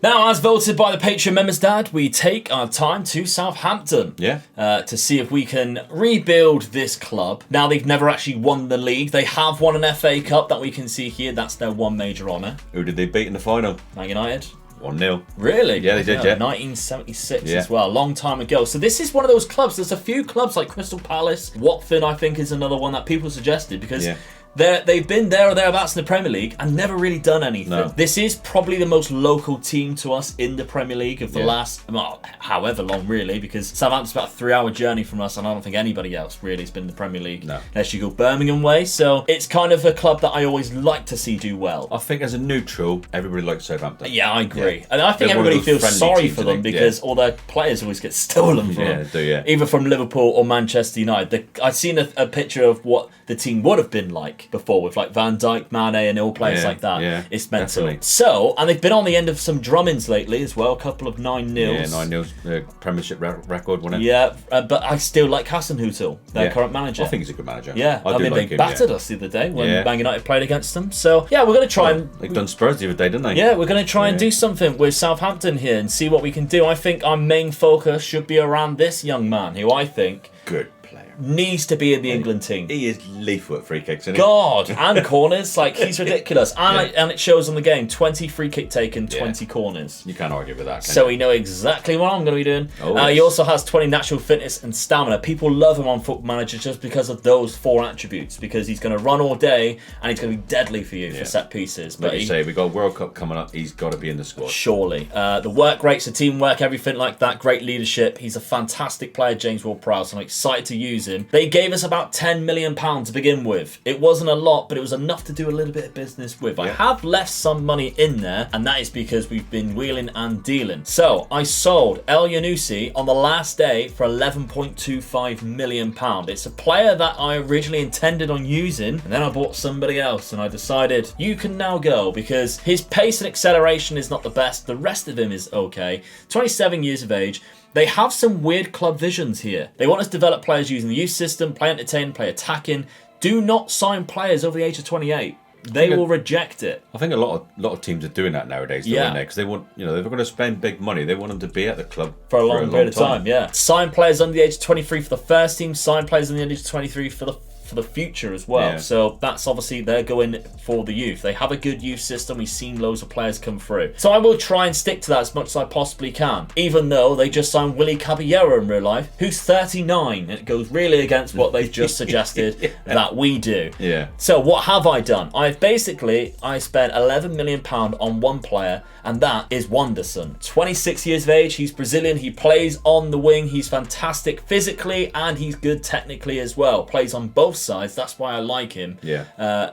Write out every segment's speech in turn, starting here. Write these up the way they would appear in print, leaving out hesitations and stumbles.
Now, as voted by the Patreon members, Dad, we take our time to Southampton. Yeah. To see if we can rebuild this club. Now, they've never actually won the league. They have won an FA Cup that we can see here. That's their one major honour. Who did they beat in the final? Man United. 1-0. Really? Yeah, they did, yeah. 1976 as well, a long time ago. So this is one of those clubs. There's a few clubs like Crystal Palace. Watford, I think, is another one that people suggested because... Yeah. They've been there or thereabouts in the Premier League and never really done anything. No. This is probably the most local team to us in the Premier League of the last, well, however long really, because Southampton's about a 3-hour journey from us and I don't think anybody else really has been in the Premier League unless you go Birmingham way. So it's kind of a club that I always like to see do well. I think as a neutral, everybody likes Southampton. Yeah, I agree. Yeah. And I think everybody feels sorry for them because all their players always get stolen from them. Either from Liverpool or Manchester United. I've seen a picture of what the team would have been like before with like Van Dijk, Mane and all players like that. Yeah, it's mental. Definitely. So, and they've been on the end of some drummings lately as well, a couple of 9-0s. Yeah, 9-0s, Premiership record, wasn't it? Yeah, but I still like Hasenhüttl, their current manager. I think he's a good manager. Yeah, I mean, they battered us the other day when Man United played against them. So, yeah, we're going to try and... They've done Spurs the other day, didn't they? Yeah, we're going to try and do something with Southampton here and see what we can do. I think our main focus should be around this young man, who I think... Good. Needs to be in the England team. He is lethal at free kicks, isn't he? God, and corners. Like, he's ridiculous. And it shows on the game. 20 free kick taken, 20 corners. You can't argue with that, can So you? we know exactly what I'm going to be doing. Oh, he also has 20 natural fitness and stamina. People love him on Football Manager just because of those 4 attributes. Because he's going to run all day and he's going to be deadly for you for set pieces. But like you say, we've got a World Cup coming up. He's got to be in the squad. Surely. The work rates, the teamwork, everything like that. Great leadership. He's a fantastic player, James Ward-Prowse. I'm excited to use him. They gave us about £10 million to begin with. It wasn't a lot, but it was enough to do a little bit of business with. I have left some money in there, and that is because we've been wheeling and dealing. So I sold El Yunusi on the last day for £11.25 million. It's a player that I originally intended on using, and then I bought somebody else, and I decided you can now go because his pace and acceleration is not the best. The rest of him is okay. 27 years of age. They have some weird club visions here. They want us to develop players using the youth system, play entertaining, play attacking. Do not sign players over the age of 28. They will reject it. I think a lot of teams are doing that nowadays, don't they? Because they want, if they're going to spend big money, they want them to be at the club for a long period of time. Yeah. Sign players under the age of 23 for the first team. Sign players under the age of 23 for the future as well. Yeah. So that's obviously they're going for the youth. They have a good youth system. We've seen loads of players come through. So I will try and stick to that as much as I possibly can. Even though they just signed Willy Caballero in real life, who's 39. And it goes really against what they just suggested that we do. Yeah. So what have I done? I spent £11 million on one player, and that is Wanderson. 26 years of age. He's Brazilian. He plays on the wing. He's fantastic physically and he's good technically as well. Plays on both sides. That's why I like him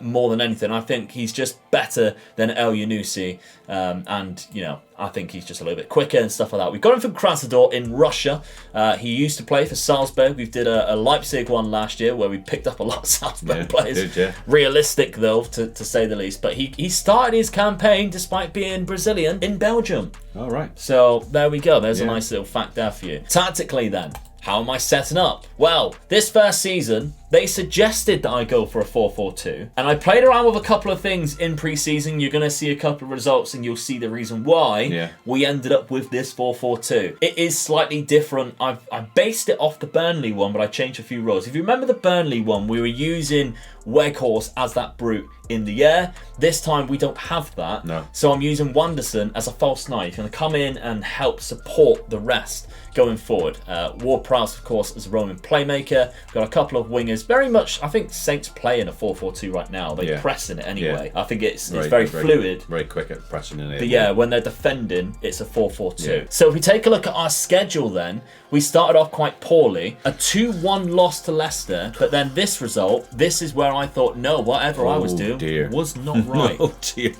more than anything. I think he's just better than El Yunusi, and I think he's just a little bit quicker and stuff like that. We've got him from Krasnodar in Russia. He used to play for Salzburg. We did a Leipzig one last year where we picked up a lot of Salzburg players. Realistic though, to say the least. But he started his campaign despite being Brazilian in Belgium. All right. So there we go. There's a nice little fact there for you. Tactically then, how am I setting up? Well, this first season, they suggested that I go for a 4-4-2. And I played around with a couple of things in pre-season. You're going to see a couple of results and you'll see the reason why we ended up with this 4-4-2. It is slightly different. I based it off the Burnley one, but I changed a few roles. If you remember the Burnley one, we were using Weghorst as that brute in the air. This time we don't have that. No. So I'm using Wanderson as a false nine. He's going to come in and help support the rest going forward. Ward-Prowse, of course, as a Roman playmaker. We've got a couple of wingers. Very much, I think Saints play in a 4-4-2 right now. They press in it anyway. I think it's very fluid. Very quick at pressing in it. But when they're defending, it's a 4-4-2. So if we take a look at our schedule then, we started off quite poorly. A 2-1 loss to Leicester. But then this result, this is where I thought, no, whatever I was doing was not right. Oh, dear.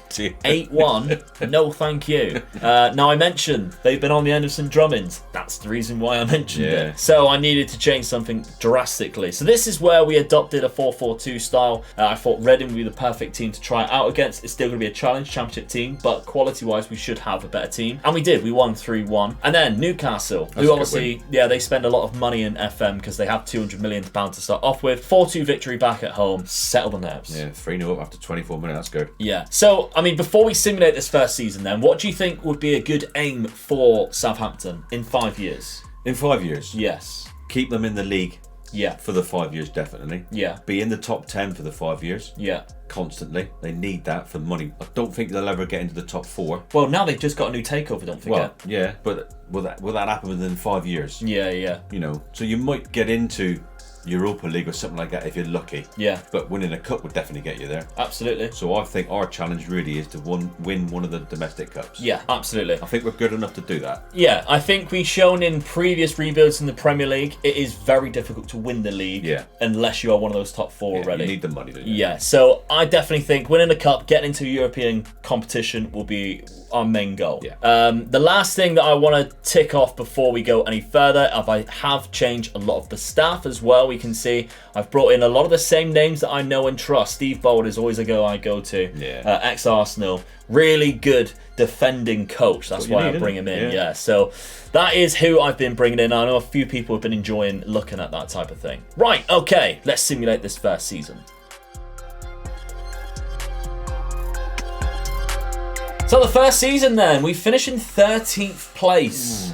8-1, no thank you. Now I mentioned they've been on the end of some drummings. That's the reason why I mentioned it. So I needed to change something drastically. So this is where we adopted a 4-4-2 style. I thought Reading would be the perfect team to try it out against. It's still going to be a challenge championship team, but quality-wise, we should have a better team. And we did. We won 3-1. And then Newcastle, who obviously, they spend a lot of money in FM because they have £200 million to start off with. 4-2 victory back at home. Settle the nerves. Yeah, 3-0 up after 24 minutes. That's good. Yeah. So, I mean, before we simulate this first season then, what do you think would be a good aim for Southampton in 5 years? In 5 years? Yes. Keep them in the league. Yeah. For the 5 years, definitely. Yeah. Be in the top 10 for the 5 years. Yeah. Constantly. They need that for money. I don't think they'll ever get into the top 4. Well, now they've just got a new takeover, don't forget. Well, yeah, but will that happen within 5 years? Yeah, yeah. You know, so you might get into Europa League or something like that if you're lucky. Yeah. But winning a cup would definitely get you there. Absolutely. So I think our challenge really is to win one of the domestic cups. Yeah, absolutely. I think we're good enough to do that. Yeah, I think we've shown in previous rebuilds in the Premier League, it is very difficult to win the league unless you are one of those top 4 already. You need the money, don't you? Yeah, so I definitely think winning a cup, getting into European competition will be our main goal. Yeah. The last thing that I want to tick off before we go any further, I have changed a lot of the staff as well. We can see I've brought in a lot of the same names that I know and trust. Steve Bold is always a guy I go to. Yeah. Ex-Arsenal. Really good defending coach. That's why I bring him in. Yeah. So that is who I've been bringing in. I know a few people have been enjoying looking at that type of thing. Right, okay. Let's simulate this first season. So the first season then, we finish in 13th place.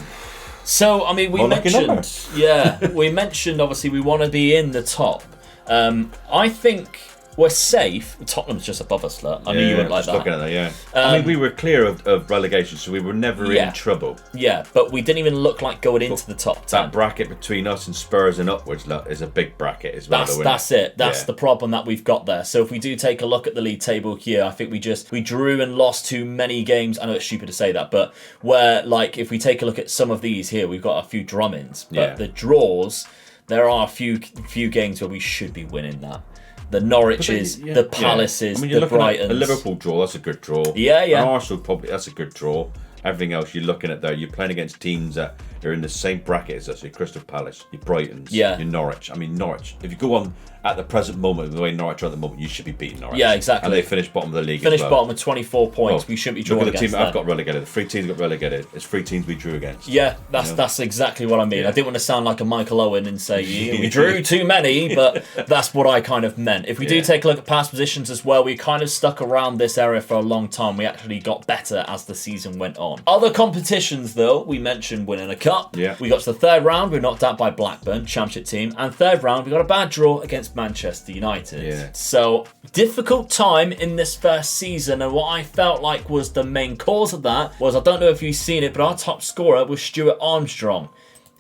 So, I mean, we mentioned obviously we want to be in the top. I think we're safe. Tottenham's just above us, look. I knew you wouldn't like that. Looking at that, I mean, we were clear of relegation, so we were never in trouble. Yeah, but we didn't even look like going into the top 10. That bracket between us and Spurs and upwards is a big bracket as well. That's it. That's the problem that we've got there. So if we do take a look at the league table here, I think we drew and lost too many games. I know it's stupid to say that, but where, like, if we take a look at some of these here, we've got a few drummings. But the draws, there are a few games where we should be winning that. The Norwiches, the Palaces, the Brightons. A Liverpool draw, that's a good draw. Yeah. And Arsenal, probably, that's a good draw. Everything else you're looking at there, you're playing against teams that are in the same bracket as us. Your Crystal Palace, your Brightons, your Norwich. I mean, Norwich, if you go on at the present moment, the way Norwich are at the moment, you should be beating Norwich. Yeah, exactly. And they finished bottom of the league Finished bottom with 24 points. We shouldn't be drawing against them. Look at the team I've got relegated. The 3 teams got relegated. It's 3 teams we drew against. Yeah, that's exactly what I mean. I didn't want to sound like a Michael Owen and say, we drew too many, but that's what I kind of meant. If we do take a look at past positions as well, we kind of stuck around this area for a long time. We actually got better as the season went on. Other competitions, though, we mentioned winning a cup. Yeah. We got to the 3rd round. We were knocked out by Blackburn, championship team. And 3rd round, we got a bad draw against Manchester United. Yeah. So, difficult time in this first season, and what I felt like was the main cause of that was, I don't know if you've seen it, but our top scorer was Stuart Armstrong.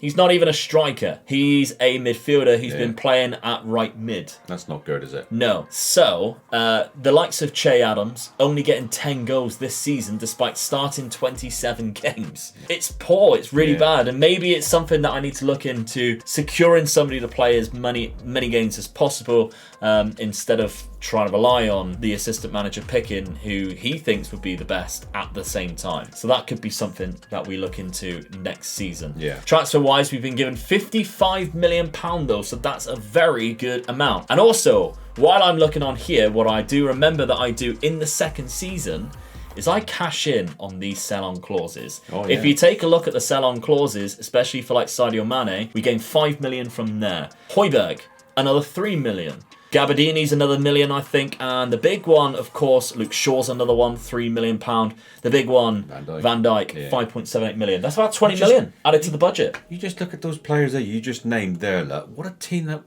He's not even a striker. He's a midfielder who's been playing at right mid. That's not good, is it? No. So, the likes of Che Adams only getting 10 goals this season despite starting 27 games. It's poor. It's really bad. And maybe it's something that I need to look into, securing somebody to play as many games as possible instead of trying to rely on the assistant manager picking who he thinks would be the best at the same time. So that could be something that we look into next season. Yeah. Transfer-wise, we've been given £55 million though, so that's a very good amount. And also, while I'm looking on here, what I do remember that I do in the second season is I cash in on these sell-on clauses. If you take a look at the sell-on clauses, especially for like Sadio Mane, we gain £5 million from there. Højbjerg, another £3 million. Gabardini's another £1 million, I think, and the big one, of course, Luke Shaw's another one, £3 million. The big one, Van Dijk, 5.78 million. That's about 20 million added to the budget. You just look at those players that you just named there. Look, what a team that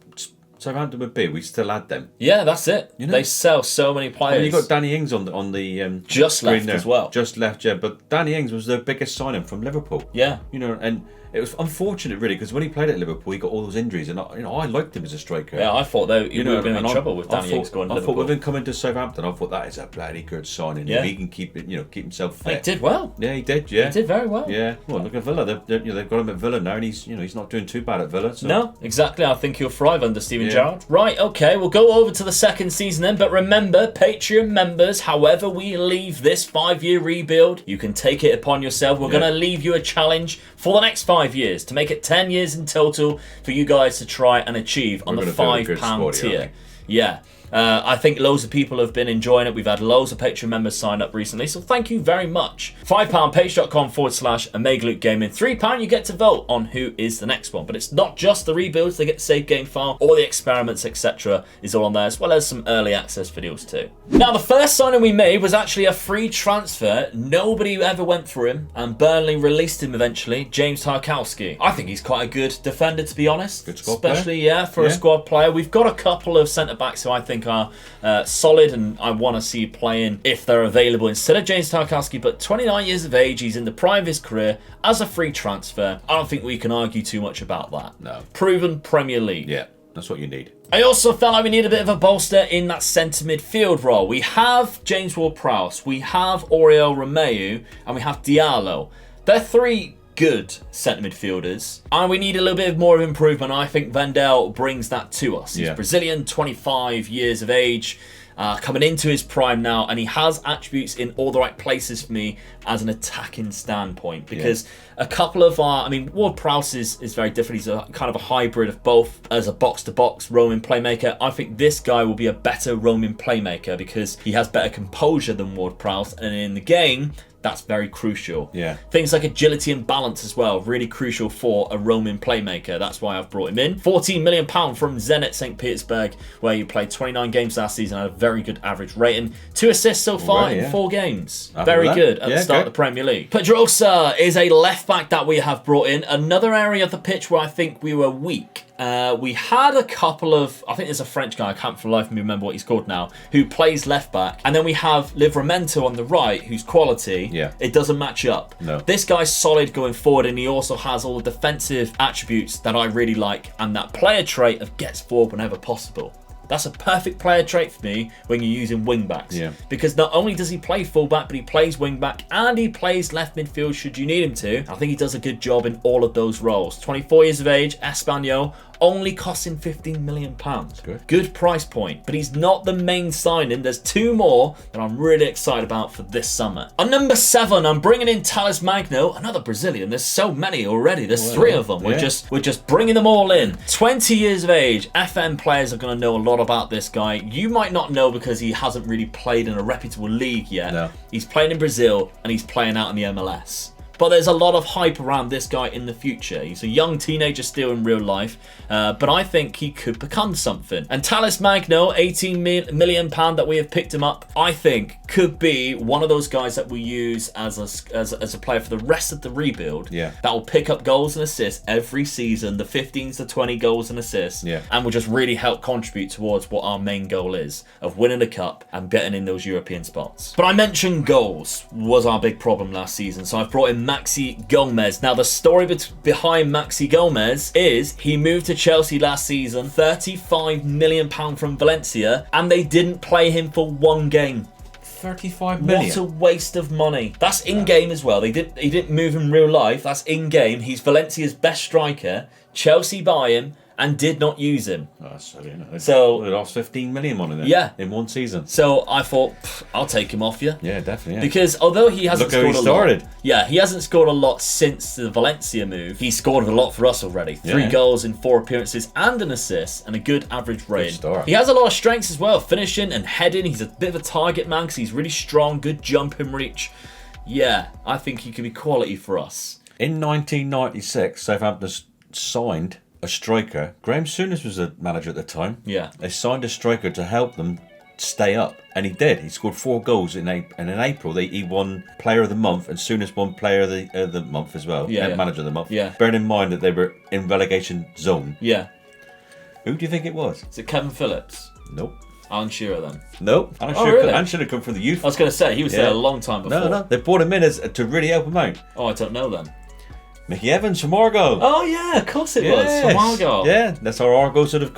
Southampton would be. We still had them. Yeah, that's it. You know? They sell so many players. Well, you got Danny Ings on the just left there as well. Just left, yeah. But Danny Ings was their biggest signing from Liverpool. Yeah, you know, and it was unfortunate, really, because when he played at Liverpool, he got all those injuries, and I liked him as a striker. Yeah, I thought though we were going to be in trouble with Danny Ings going to Liverpool. I thought with him coming to Southampton, I thought that is a bloody good signing. Yeah. If he can keep keep himself fit. He did well. Yeah, he did. Yeah, he did very well. Yeah. Well, look at Villa. They've got him at Villa now, and he's not doing too bad at Villa. So. No, exactly. I think he'll thrive under Steven Gerald. Right, okay, we'll go over to the second season then. But remember, Patreon members, however we leave this 5-year rebuild, you can take it upon yourself. We're going to leave you a challenge for the next 5 years to make it 10 years in total for you guys to try and achieve on the £5 tier. Yeah. I think loads of people have been enjoying it. We've had loads of Patreon members sign up recently, so thank you very much. £5, page.com/OmegaLukeGaming. £3, you get to vote on who is the next one. But it's not just the rebuilds, they get the save game file, all the experiments, etc. is all on there, as well as some early access videos too. Now, the first signing we made was actually a free transfer. Nobody ever went for him, and Burnley released him eventually, James Tarkowski. I think he's quite a good defender, to be honest. Good squad Especially, player. for a squad player. We've got a couple of centre-backs who I think are solid, and I want to see playing if they're available instead of James Tarkowski. But 29 years of age, he's in the prime of his career as a free transfer. I don't think we can argue too much about that. No. Proven Premier League. Yeah, that's what you need. I also felt like we need a bit of a bolster in that centre midfield role. We have James Ward-Prowse, we have Oriol Romeu, and we have Diallo. They're three good centre midfielders, and we need a little bit more of improvement. I think Vendel brings that to us. He's Brazilian, 25 years of age, coming into his prime now, and he has attributes in all the right places for me as an attacking standpoint, because a couple of Ward-Prowse is very different. He's a kind of a hybrid of both as a box-to-box roaming playmaker. I think this guy will be a better roaming playmaker because he has better composure than Ward-Prowse, and in the game, that's very crucial. Yeah. Things like agility and balance as well, really crucial for a roaming playmaker. That's why I've brought him in. £14 million from Zenit St. Petersburg, where he played 29 games last season, had a very good average rating. 2 assists so far in 4 games. Very good at the start of the Premier League. Pedrosa is a left back that we have brought in. Another area of the pitch where I think we were weak. We had a couple of, I think there's a French guy, I can't for the life of me remember what he's called now, who plays left back. And then we have Livramento on the right, who's quality. Yeah. It doesn't match up. No. This guy's solid going forward, and he also has all the defensive attributes that I really like, and that player trait of gets forward whenever possible. That's a perfect player trait for me when you're using wing backs. Yeah. Because not only does he play fullback, but he plays wing back and he plays left midfield should you need him to. I think he does a good job in all of those roles. 24 years of age, Espanyol, only costing £15 million. Good price point, but he's not the main signing. There's 2 more that I'm really excited about for this summer. On number 7, I'm bringing in Thales Magno, another Brazilian. There's so many already. There's 3 of them. We're just bringing them all in. 20 years of age. FM players are going to know a lot about this guy. You might not know because he hasn't really played in a reputable league yet. No. He's playing in Brazil and he's playing out in the MLS. But there's a lot of hype around this guy in the future. He's a young teenager still in real life, but I think he could become something. And Thales Magno, £18 million that we have picked him up, I think could be one of those guys that we use as a player for the rest of the rebuild. Yeah. That will pick up goals and assists every season, the 15 to 20 goals and assists, and will just really help contribute towards what our main goal is, of winning the cup and getting in those European spots. But I mentioned goals was our big problem last season, so I've brought in Maxi Gomez. Now, the story behind Maxi Gomez is he moved to Chelsea last season, £35 million from Valencia, and they didn't play him for 1 game. 35 million. What a waste of money. That's in-game as well. He didn't move in real life. That's in-game. He's Valencia's best striker. Chelsea buy him and did not use him. Oh, that's silly, isn't it? So they lost 15 million on him in 1 season. So I thought, I'll take him off you. Yeah, definitely. Yeah. Because although he hasn't scored a lot, he hasn't scored a lot since the Valencia move. He scored a lot for us already. 3 goals in 4 appearances and an assist and a good average rating. He has a lot of strengths as well, finishing and heading. He's a bit of a target man because he's really strong, good jump and reach. Yeah, I think he could be quality for us. In 1996, Southampton signed a striker. Graham Souness was a manager at the time. Yeah. They signed a striker to help them stay up, and he did. He scored 4 goals in April, and in April he won Player of the Month, and Souness won Player of the Month as well. Manager of the Month. Yeah. Bearing in mind that they were in relegation zone. Yeah. Who do you think it was? Is it Kevin Phillips? Nope. Alan Shearer then? Nope. Alan should have come from the youth. I was going to say, he was there a long time before. No. They brought him in to really help him out. Oh, I don't know then. Mickey Evans from Argo. Oh yeah, of course it was from Argo. Yeah, that's how Argo sort of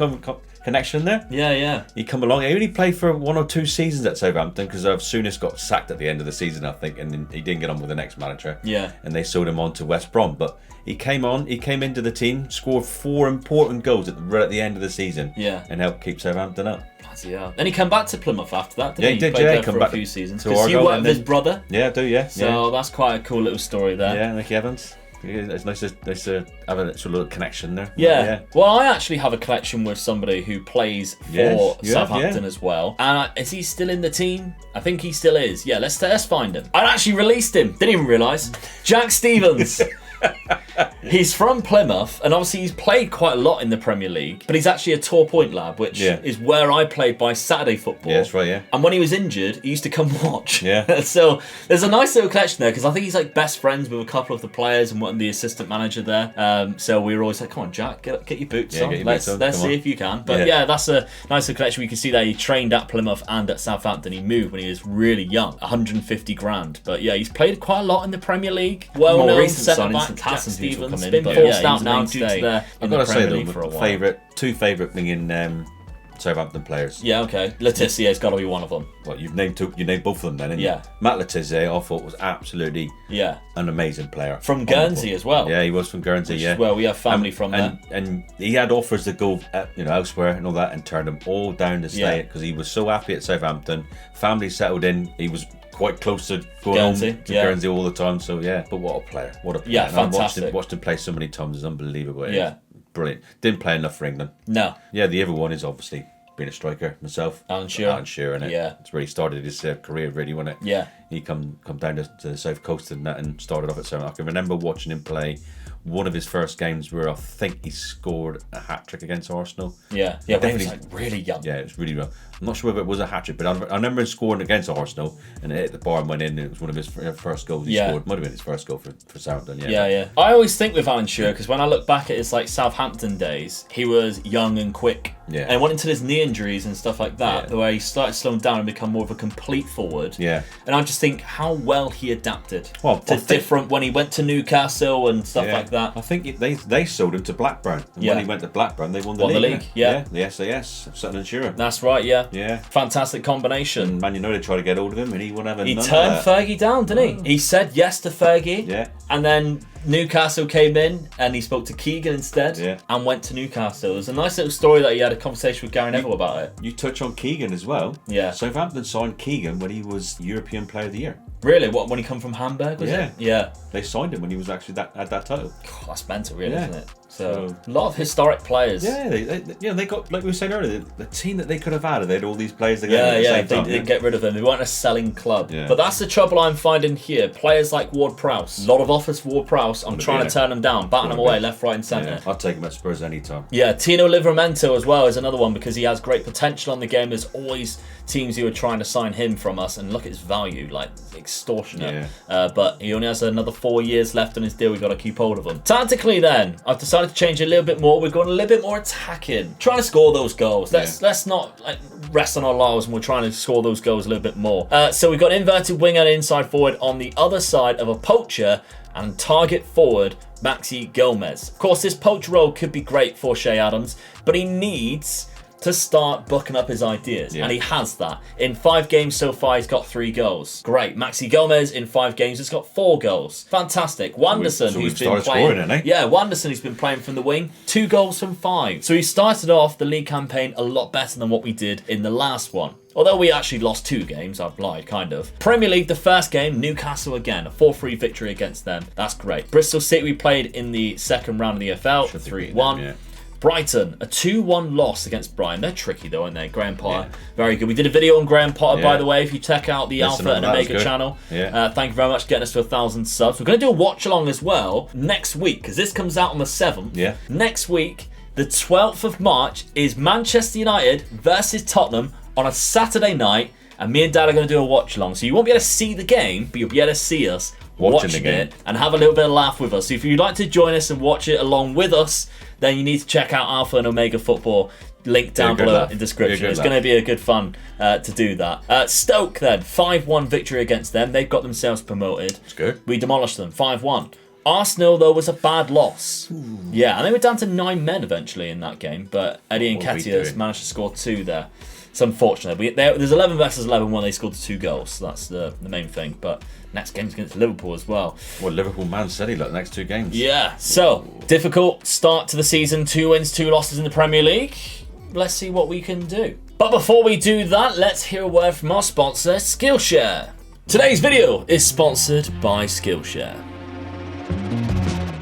connection there. Yeah. He come along. He only played for 1 or 2 seasons at Southampton because Souness got sacked at the end of the season, I think, and then he didn't get on with the next manager. Yeah. And they sold him on to West Brom. But he came into the team, scored 4 important goals right at the end of the season. Yeah. And helped keep Southampton up. Yeah. Then he came back to Plymouth after that, didn't he? He did, played yeah. there He come for back a few seasons. to Because he Argo, worked with his brother. Yeah, I do, yeah. So that's quite a cool little story there. Yeah, Nicky Evans. Yeah, it's nice to have a sort of little connection there. Yeah. Well, I actually have a connection with somebody who plays for Southampton as well. And is he still in the team? I think he still is. Yeah, let's find him. I actually released him. Didn't even realise. Jack Stevens. He's from Plymouth, and obviously he's played quite a lot in the Premier League, but he's actually a Tor Point lad, which is where I played by Saturday football. Yeah, that's right, yeah. And when he was injured, he used to come watch. Yeah. So there's a nice little connection there, because I think he's like best friends with a couple of the players and the assistant manager there. So we were always like, come on, Jack, get your boots on. Let's see if you can. But yeah, that's a nice little connection. We can see that he trained at Plymouth and at Southampton. He moved when he was really young, 150 grand. But yeah, he's played quite a lot in the Premier League. Well-known centre-back Jack Stevens. Been forced out now due to the I've got to say League for a while. Two favourite thinging Southampton players. Yeah, okay. Letizier's got to be one of them. Well, you've named both of them then, haven't you? Yeah. Matt Letizier, I thought, was absolutely an amazing player. From Guernsey as well. Yeah, he was from Guernsey, yeah. Well, we have family from there. And he had offers to go elsewhere and all that, and turned them all down to stay because he was so happy at Southampton. Family settled in. He was quite close to going Guernsey, home to Guernsey all the time. So yeah, but what a player! What a player! Yeah, fantastic. I watched him play so many times. It's unbelievable. Yeah, brilliant. Didn't play enough for England. No. Yeah, the other one is obviously being a striker myself. Alan Shearer, innit? Yeah, it's where he started his career, really, wasn't it? Yeah. He come down to the south coast and that, and started off at Southampton. I can remember watching him play one of his first games where I think he scored a hat trick against Arsenal. Yeah, when he was like really young. Yeah, it was really young. I'm not sure whether it was a hat trick, but I remember him scoring against Arsenal, and it hit the bar and went in. And it was one of his first goals he scored. Might have been his first goal for Southampton. Yeah. I always think with Alan Shearer, because when I look back at his Southampton days, he was young and quick. Yeah. And went into his knee injuries and stuff like that, the way he started slowing down and become more of a complete forward. Yeah. And I just think how well he adapted to different when he went to Newcastle and stuff like that. I think they sold him to Blackburn. And when he went to Blackburn, they won the league. The SAS, Sutton and Shearer. That's right, yeah. Yeah. Fantastic combination. And Man United tried to get hold of him, and he wouldn't have He turned Fergie down, didn't he? He said yes to Fergie. Yeah. And then Newcastle came in and he spoke to Keegan instead and went to Newcastle. There's a nice little story that he had a conversation with Gary Neville about it. You touch on Keegan as well. Yeah. Southampton signed Keegan when he was European Player of the Year. Really? What, when he come from Hamburg, was it? Yeah. They signed him when he was actually had that title. God, that's mental, really, isn't it? So a lot of historic players. Yeah, they got, like we were saying earlier, the team that they could have had. They had all these players together at the same time. They didn't get rid of them. They weren't a selling club. Yeah. But that's the trouble I'm finding here. Players like Ward-Prowse. A lot of offers for Ward-Prowse. I'm trying to turn them down, batting them away left, right and centre. Yeah. I'll take him at Spurs anytime. Yeah, Tino Livramento as well is another one because he has great potential on the game. There's always teams who are trying to sign him from us, and look at his value, like extortionate. But he only has another 4 years left on his deal. We've got to keep hold of him. Tactically then, I've decided to change a little bit more. We're going a little bit more attacking, trying to score those goals. Let's not rest on our laurels, and we're trying to score those goals a little bit more. So we've got inverted wing and inside forward on the other side of a poacher and target forward Maxi Gomez. Of course, this poacher role could be great for Shea Adams, but he needs to start bucking up his ideas, and he has that. In 5 games so far, he's got 3 goals. Great. Maxi Gomez in 5 games has got 4 goals. Fantastic. Wanderson, who's been playing, Wanderson, who's been playing from the wing, 2 goals from 5. So he started off the league campaign a lot better than what we did in the last one. Although we actually lost 2 games, I've lied, kind of. Premier League, the first game, Newcastle again, a 4-3 victory against them. That's great. Bristol City, we played in the second round of the EFL, 3-1. Brighton, a 2-1 loss against Brighton. They're tricky though, aren't they? Graham Potter, very good. We did a video on Graham Potter, by the way. If you check out the Alpha and Omega channel, thank you very much for getting us to 1,000 subs. We're going to do a watch along as well next week, because this comes out on the 7th. Next week, the 12th of March, is Manchester United versus Tottenham on a Saturday night, and me and Dad are going to do a watch along. So you won't be able to see the game, but you'll be able to see us watching it and have a little bit of laugh with us. So if you'd like to join us and watch it along with us, then you need to check out Alpha and Omega Football. Link down below in the description. It's going to be a good fun to do that. Stoke then, 5-1 victory against them. They've got themselves promoted. It's good. We demolished them, 5-1. Arsenal, though, was a bad loss. Ooh. Yeah, and they were down to 9 men eventually in that game, but Eddie Nketiah managed to score 2 there. It's unfortunate. There's 11 versus 11 when they scored 2 goals, so that's the main thing. But next game's against Liverpool as well. Well, Liverpool, Man City, like the next 2 games. Yeah, so difficult start to the season. 2 wins, 2 losses in the Premier League. Let's see what we can do. But before we do that, let's hear a word from our sponsor, Skillshare. Today's video is sponsored by Skillshare.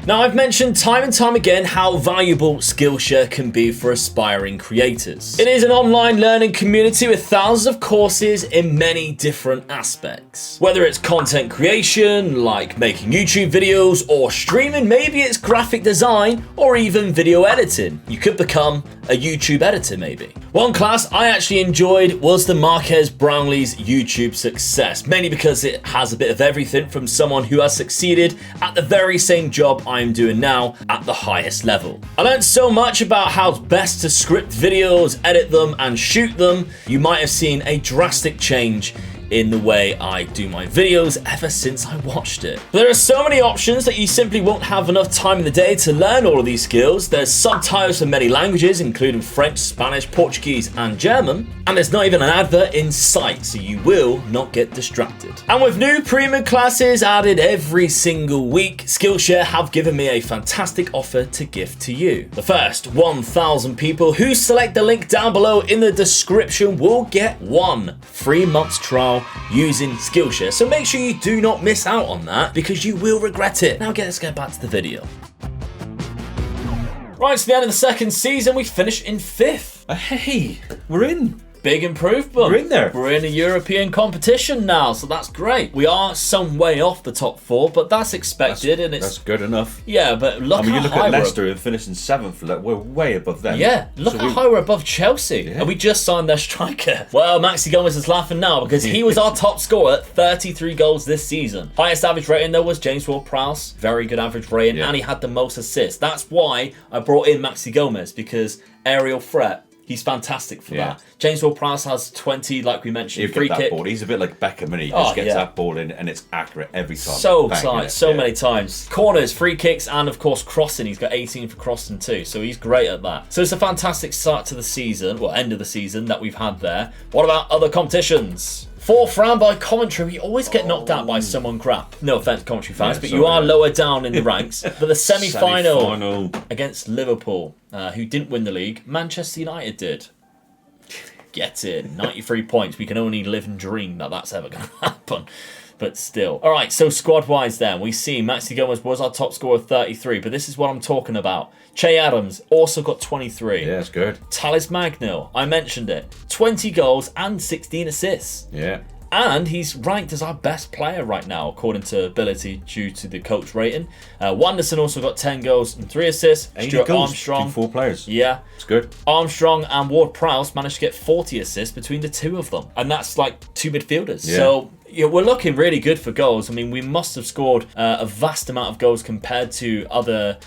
Now, I've mentioned time and time again how valuable Skillshare can be for aspiring creators. It is an online learning community with thousands of courses in many different aspects. Whether it's content creation, like making YouTube videos, or streaming, maybe it's graphic design, or even video editing. You could become a YouTube editor, maybe. One class I actually enjoyed was the Marquez Brownlee's YouTube Success, mainly because it has a bit of everything from someone who has succeeded at the very same job I'm doing now at the highest level. I learned so much about how best to script videos, edit them, and shoot them. You might have seen a drastic change in the way I do my videos ever since I watched it. There are so many options that you simply won't have enough time in the day to learn all of these skills. There's subtitles for many languages, including French, Spanish, Portuguese, and German. And there's not even an advert in sight, so you will not get distracted. And with new premium classes added every single week, Skillshare have given me a fantastic offer to gift to you. The first 1,000 people who select the link down below in the description will get 1 free month's trial using Skillshare. So make sure you do not miss out on that because you will regret it. Now let's get back to the video. Right, to the end of the second season, we finished in 5th. Hey, we're in. Big improvement. We're in there. We're in a European competition now, so that's great. We are some way off the top 4, but that's expected, and that's good enough. Yeah, but look you look at Leicester and finishing 7th. Like, we're way above them. Yeah, look how high we're above Chelsea, and we just signed their striker. Well, Maxi Gomez is laughing now because he was our top scorer at 33 goals this season. Highest average rating though was James Ward-Prowse. Very good average rating, and he had the most assists. That's why I brought in Maxi Gomez, because aerial threat. He's fantastic for that. James Ward-Prowse has 20, like we mentioned, free kick. Ball. He's a bit like Beckham, and he just gets that ball in, and it's accurate every time. So many times. Corners, free kicks, and of course crossing. He's got 18 for crossing too, so he's great at that. So it's a fantastic start to the season, well, end of the season that we've had there. What about other competitions? 4th round by commentary, we always get knocked out by someone crap. No offense, commentary fans, but you are lower down in the ranks. But the semi-final against Liverpool, who didn't win the league, Manchester United did. Get in, 93 points. We can only live and dream that that's ever going to happen. But still. All right, so squad-wise then, we see Maxi Gomez was our top scorer of 33, but this is what I'm talking about. Che Adams also got 23. Yeah, that's good. Talis Magno, I mentioned it. 20 goals and 16 assists. Yeah. And he's ranked as our best player right now, according to ability due to the coach rating. Wanderson also got 10 goals and 3 assists. Stuart Armstrong. 4 players. Yeah. It's good. Armstrong and Ward-Prowse managed to get 40 assists between the 2 of them. And that's like 2 midfielders. Yeah. So yeah, we're looking really good for goals. I mean, we must have scored a vast amount of goals compared to other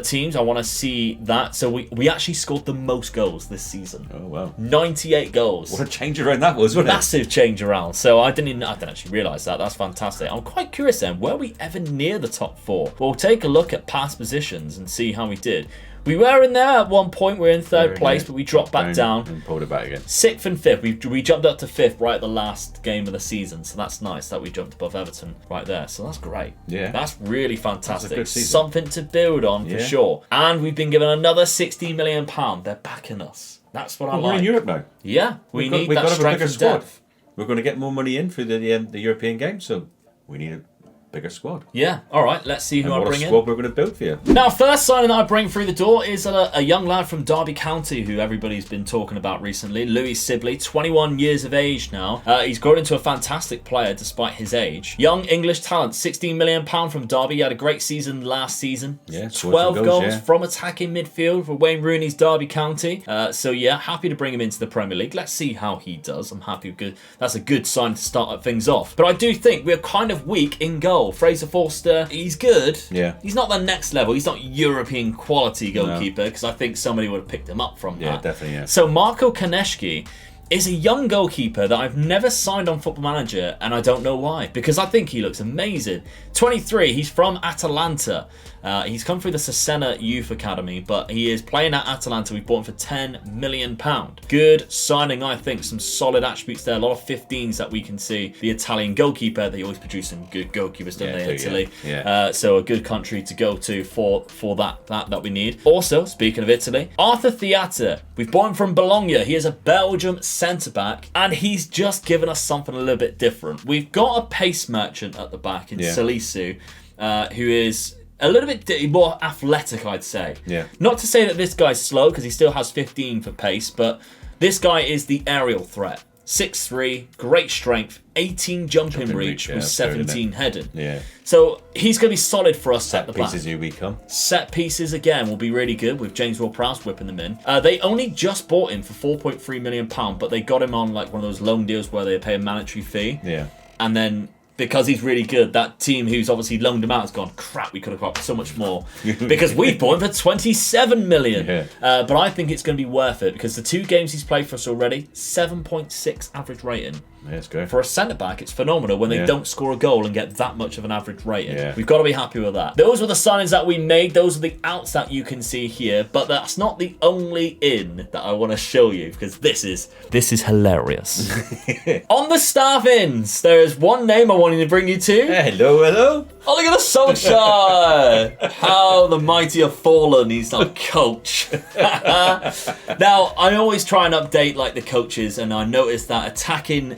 teams. I want to see that. So we actually scored the most goals this season. Oh wow, 98 goals. What a change around that was, wasn't it? Massive change around. So I didn't actually realise that. That's fantastic. I'm quite curious then, were we ever near the top 4? We'll take a look at past positions and see how we did. We were in there at one point. We were in 3rd place, but we dropped back down. And pulled it back again. 6th and 5th. We jumped up to 5th right at the last game of the season. So that's nice that we jumped above Everton right there. So that's great. Yeah. That's really fantastic. That's a good season. Something to build on for sure. And we've been given another £60 million. They're backing us. That's what I like. We're in Europe now. Yeah. We need that strength and depth. We're going to get more money in for the European game, so we need a bigger squad. Yeah, all right, let's see who I bring in. What a squad we're going to build for you. Now, first signing that I bring through the door is a young lad from Derby County who everybody's been talking about recently, Louis Sibley, 21 years of age now. He's grown into a fantastic player despite his age. Young English talent, £16 million from Derby. He had a great season last season. Yeah, 12 goals from attacking midfield for Wayne Rooney's Derby County. So yeah, happy to bring him into the Premier League. Let's see how he does. I'm happy. That's a good sign to start things off. But I do think we're kind of weak in goal. Fraser Forster, he's good. Yeah. He's not the next level. He's not European quality goalkeeper because I think somebody would have picked him up from that. Yeah, definitely, yeah. So Marko Konecki is a young goalkeeper that I've never signed on Football Manager, and I don't know why, because I think he looks amazing. 23, he's from Atalanta. He's come through the Cesena Youth Academy, but he is playing at Atalanta. We bought him for £10 million. Good signing, I think. Some solid attributes there. A lot of 15s that we can see. The Italian goalkeeper, they always produce some good goalkeepers, don't they, Italy? Yeah. So a good country to go to for that we need. Also, speaking of Italy, Arthur Theater. We've bought him from Bologna. He is a Belgium centre-back, and he's just given us something a little bit different. We've got a pace merchant at the back in Salisu, who is a little bit more athletic, I'd say. Yeah. Not to say that this guy's slow, because he still has 15 for pace, but this guy is the aerial threat. 6'3", great strength, 18 jumping reach with 17 heading. Yeah. So he's going to be solid for us at the back. Set pieces, here we come. Set pieces, again, will be really good with James Ward-Prowse whipping them in. They only just bought him for £4.3 million, but they got him on like one of those loan deals where they pay a mandatory fee. Yeah. And then, because he's really good, that team who's obviously loaned him out has gone, crap, we could have got so much more. Because we bought him for £27 million. Yeah. But I think it's going to be worth it, because the 2 games he's played for us already, 7.6 average rating. Yeah, it's good. For a centre-back, it's phenomenal when they don't score a goal and get that much of an average rating. Yeah. We've got to be happy with that. Those were the signings that we made. Those are the outs that you can see here. But that's not the only in that I want to show you, because this is hilarious. On the staff ins, there is one name I wanted to bring you to. Hello. Ole Gunnar Solskjaer! How the mighty have fallen. He's not coach. Now, I always try and update like the coaches, and I noticed that attacking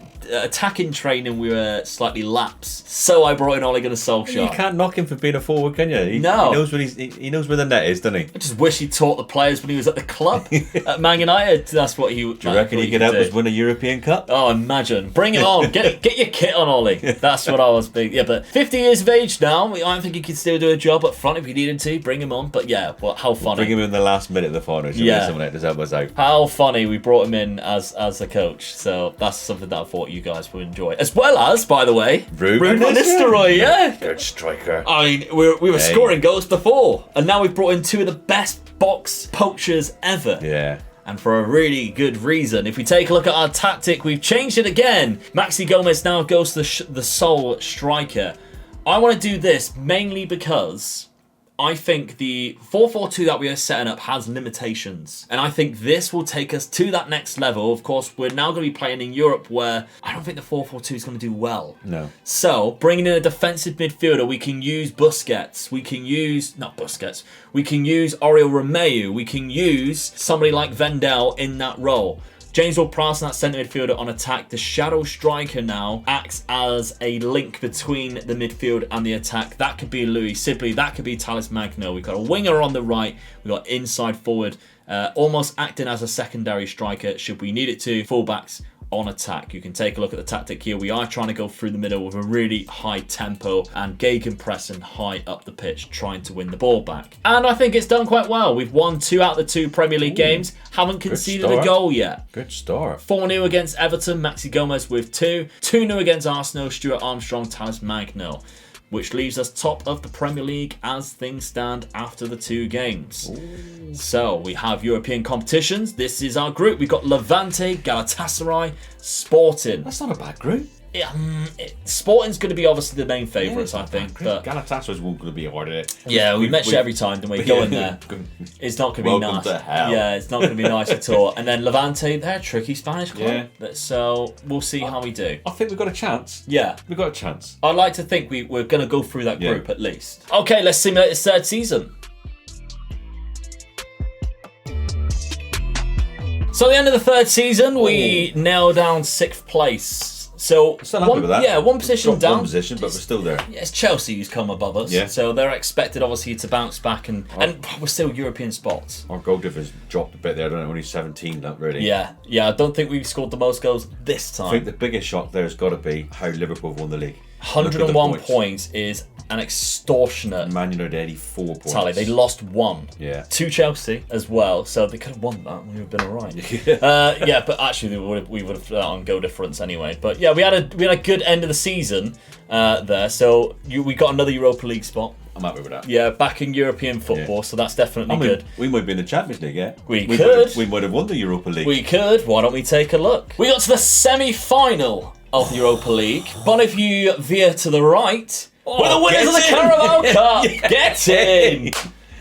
training we were slightly lapsed. So I brought in Ole Gunnar Solskjaer. You can't knock him for being a forward, can you? No. He knows where the net is, doesn't he? I just wish he taught the players when he was at the club at Man United. That's what he. Do you reckon he could help us win a European Cup? Oh, imagine! Bring him on. Get your kit on, Ollie. That's what I was big. Yeah, but 50 years of age now. I think he could still do a job up front if he needed to. Bring him on. But yeah, well, how funny! Bring him in the last minute of the final. Someone that does help us out. How funny! We brought him in as a coach. So that's something that I thought you guys would enjoy. As well as, by the way, Ruben van Nistelrooy. Yeah, good striker. I mean, we were scoring goals before, and now we've brought in 2 of the best box poachers ever. Yeah. And for a really good reason. If we take a look at our tactic, we've changed it again. Maxi Gomez now goes to the sole striker. I want to do this mainly because I think the 4-4-2 that we are setting up has limitations. And I think this will take us to that next level. Of course, we're now going to be playing in Europe where I don't think the 4-4-2 is going to do well. No. So, bringing in a defensive midfielder, we can use Busquets. We can use Oriol Romeu. We can use somebody like Vendel in that role. James Ward-Prowse, that centre midfielder on attack. The shadow striker now acts as a link between the midfield and the attack. That could be Louis Sibley. That could be Talisman Magno. We've got a winger on the right. We've got inside forward, almost acting as a secondary striker should we need it to. Fullbacks on attack. You can take a look at the tactic here. We are trying to go through the middle with a really high tempo and gegenpressing high up the pitch, trying to win the ball back. And I think it's done quite well. We've won 2 out of the 2 Premier League games. Haven't conceded a goal yet. Good start. 4-0 against Everton, Maxi Gomez with 2. 2-0 against Arsenal, Stuart Armstrong, Talisman Magno. Which leaves us top of the Premier League as things stand after the 2 games. Ooh. So we have European competitions. This is our group. We've got Levante, Galatasaray, Sporting. That's not a bad group. Yeah, Sporting's going to be obviously the main favourites, I think. But Galatasaray's going to be hard at it. Yeah, we mention it every time, don't we? Going there. It's not going to be nice. Welcome to hell. Yeah, it's not going to be nice at all. And then Levante, they're a tricky Spanish club. Yeah. So we'll see how we do. I think we've got a chance. Yeah. We've got a chance. I'd like to think we're going to go through that group at least. Okay, let's simulate this 3rd season. So at the end of the 3rd season, we nailed down 6th place. So still happy with that. Yeah, one position down. One position, but we're still there. Yeah, it's Chelsea who's come above us. Yeah. So they're expected obviously to bounce back and we're still European spots. Our goal difference dropped a bit there, I don't know, only 17, not really. Yeah, I don't think we've scored the most goals this time. I think the biggest shock there has got to be how Liverpool have won the league. 101 points is an extortionate Man United 84 points. tally. They lost 1 to Chelsea as well, so they could have won that. We would have been alright. But actually we would have put that on goal difference anyway. But yeah, we had a good end of the season there. So we got another Europa League spot. I'm happy with that. Yeah, back in European football, so that's definitely good. We might be in the Champions League, yeah? We could. We might have won the Europa League. We could. Why don't we take a look? We got to the semi-final of the Europa League. Bonneville veer to the right. We're the winners of the Carabao Cup. Get in.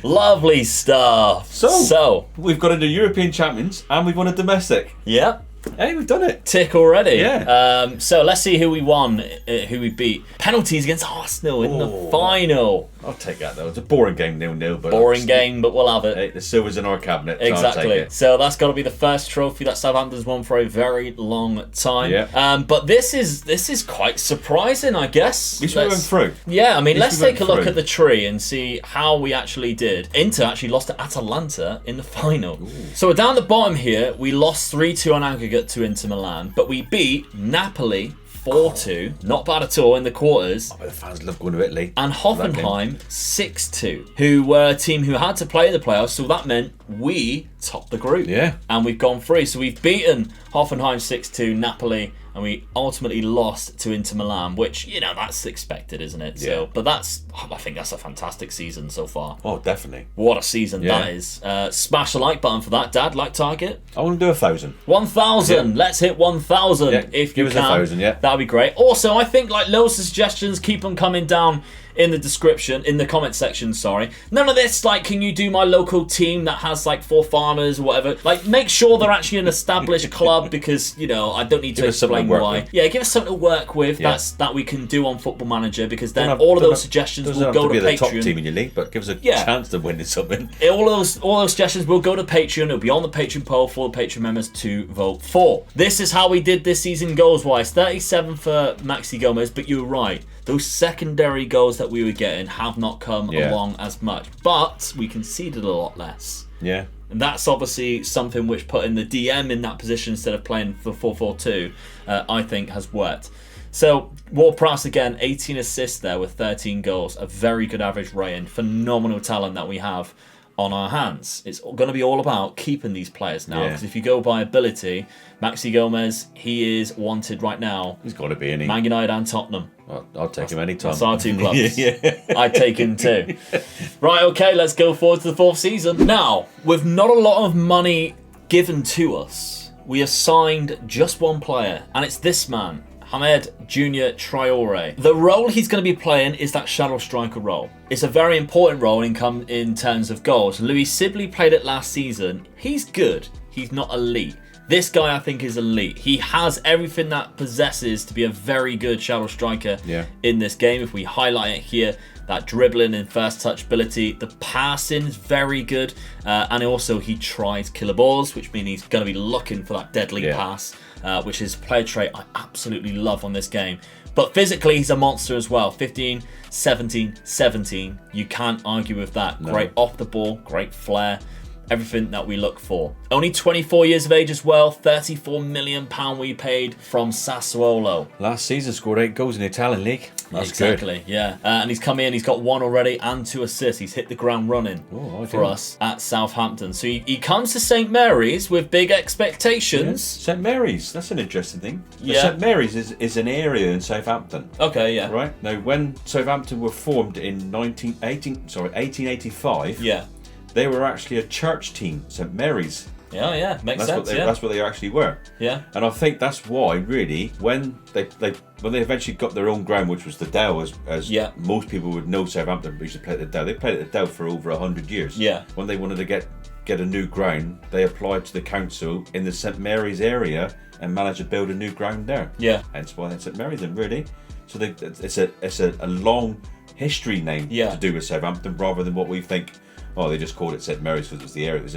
Lovely stuff. So, we've got into European champions and we've won a domestic. Yep. Hey, we've done it. Tick already. Yeah. So let's see who we won, who we beat. Penalties against Arsenal in the final. I'll take that though. It's a boring game, 0-0. But boring game, but we'll have it. Hey, the silver's in our cabinet. Exactly. So, I'll take it. So that's got to be the first trophy that Southampton's won for a very long time. Yeah. But this is quite surprising, I guess. At least we went through. Yeah, I mean, let's take a look at the tree and see how we actually did. Inter actually lost to Atalanta in the final. Ooh. So we're down the bottom here. We lost 3-2 on aggregate to Inter Milan, but we beat Napoli 4-2, not bad at all in the quarters. Oh, but the fans love going to Italy. And Hoffenheim 6-2, who were a team who had to play the playoffs, so that meant we topped the group. Yeah. And we've gone through. So we've beaten Hoffenheim 6-2, Napoli, and we ultimately lost to Inter Milan, which, you know, that's expected, isn't it? Yeah. So, but I think that's a fantastic season so far. Oh, definitely. What a season that is. Smash the like button for that, Dad. Like target. I want to do 1,000. 1,000. Yeah. Let's hit 1,000 if you can. Give us 1,000, yeah. That'd be great. Also, I think like loads of suggestions, keep them coming down in the description, in the comment section, sorry. None of this, like, can you do my local team that has like 4 farmers or whatever? Like, make sure they're actually an established club because, you know, I don't need to explain why. Yeah, give us something to work with that we can do on Football Manager, because then all of those suggestions will go to Patreon. Doesn't have to be the top team in your league, but give us a chance of winning something. All those suggestions will go to Patreon. It'll be on the Patreon poll for the Patreon members to vote for. This is how we did this season goals-wise. 37 for Maxi Gomez, but you're right. Those secondary goals that we were getting have not come along as much, but we conceded a lot less. Yeah. And that's obviously something which putting the DM in that position instead of playing for 4-4-2, I think has worked. So, Ward-Prowse again, 18 assists there with 13 goals. A very good average rating. Phenomenal talent that we have on our hands. It's going to be all about keeping these players now, because if you go by ability, Maxi Gomez, he is wanted right now. He's got to be, isn't he? Man United and Tottenham. I'll take him anytime. That's our 2 clubs. I'd take him too. Right, okay, let's go forward to the 4th season. Now, with not a lot of money given to us, we have signed just one player, and it's this man, Hamed Junior Traore. The role he's going to be playing is that shadow striker role. It's a very important role in terms of goals. Louis Sibley played it last season. He's good. He's not elite. This guy, I think, is elite. He has everything that possesses to be a very good shadow striker in this game. If we highlight it here, that dribbling and first touch ability, the passing is very good. And also he tries killer balls, which means he's going to be looking for that deadly pass, which is a player trait I absolutely love on this game. But physically, he's a monster as well. 15, 17, 17. You can't argue with that. No. Great off the ball, great flair. Everything that we look for. Only 24 years of age as well. £34 million we paid from Sassuolo. Last season scored 8 goals in the Italian league. That's exactly, yeah. And he's come in, he's got 1 already and 2 assists. He's hit the ground running for us at Southampton. So he comes to St Mary's with big expectations. St Mary's, that's an interesting thing. St Mary's is an area in Southampton. Okay, yeah. Right? Now, when Southampton were formed in 1885, they were actually a church team, St Mary's. Yeah, makes sense. That's what they actually were. Yeah, and I think that's why, really, when they eventually got their own ground, which was the Dell, as most people would know, Southampton used to play at the Dell. They played at the Dell for over 100 years. Yeah. When they wanted to get a new ground, they applied to the council in the St Mary's area and managed to build a new ground there. Yeah. Hence why it's St Mary's, then, really. So it's a long history name to do with Southampton, rather than what we think. Oh, they just called it St Mary's because it's the area. It's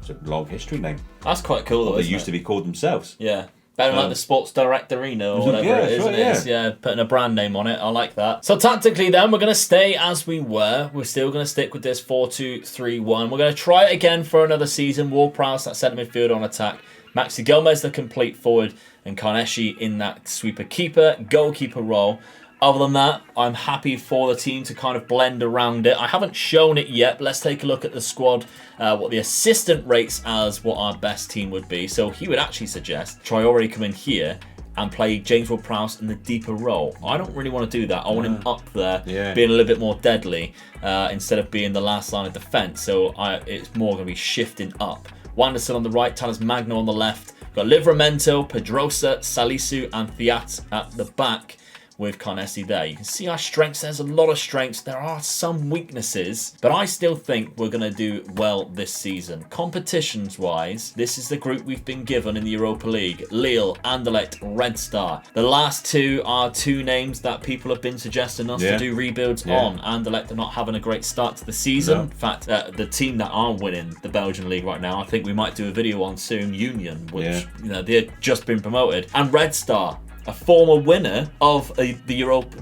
a long history name. That's quite cool, though. They used to be called themselves. Yeah. Better like the Sports Direct Arena or whatever it is. Putting a brand name on it. I like that. So tactically then, we're going to stay as we were. We're still going to stick with this 4-2-3-1. We're going to try it again for another season. Ward-Prowse, that centre midfield on attack. Maxi Gomez, the complete forward. And Karneshi in that sweeper keeper, goalkeeper role. Other than that, I'm happy for the team to kind of blend around it. I haven't shown it yet, but let's take a look at the squad, what the assistant rates as what our best team would be. So he would actually suggest Traore come in here and play James Ward-Prowse in the deeper role. I don't really want to do that. I want him up there, Yeah. being a little bit more deadly instead of being the last line of defence. So it's more going to be shifting up. Wanderson on the right, Talis Magno on the left. Got Livramento, Pedrosa, Salisu, and Thiat at the back with Carnesi there. You can see our strengths. There's a lot of strengths. There are some weaknesses, but I still think we're going to do well this season. Competitions-wise, this is the group we've been given in the Europa League. Lille, Anderlecht, Red Star. The last two are two names that people have been suggesting us to do rebuilds on. Anderlecht are not having a great start to the season. No. In fact, the team that are winning the Belgian League right now, I think we might do a video on soon, Union, which they've just been promoted. And Red Star, a former winner of the